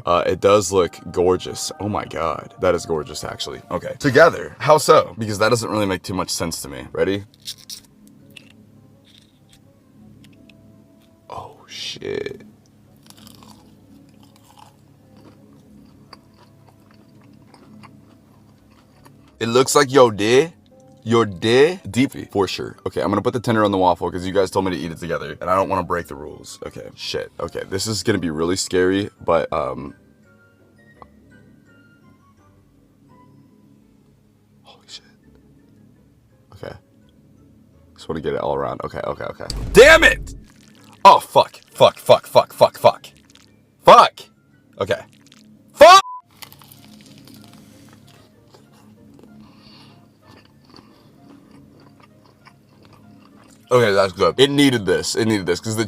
It does look gorgeous. Oh my god. That is gorgeous, actually. Okay. Together. How so? Because that doesn't really make too much sense to me. Ready? Oh, shit. It looks like your deep for sure. Okay, I'm gonna put the tender on the waffle because you guys told me to eat it together and I don't want to break the rules. Okay, shit. Okay, this is gonna be really scary, but holy shit. Okay, just want to get it all around. Okay. Damn it! Oh fuck. Okay. Fuck. Okay, that's good. It needed this because the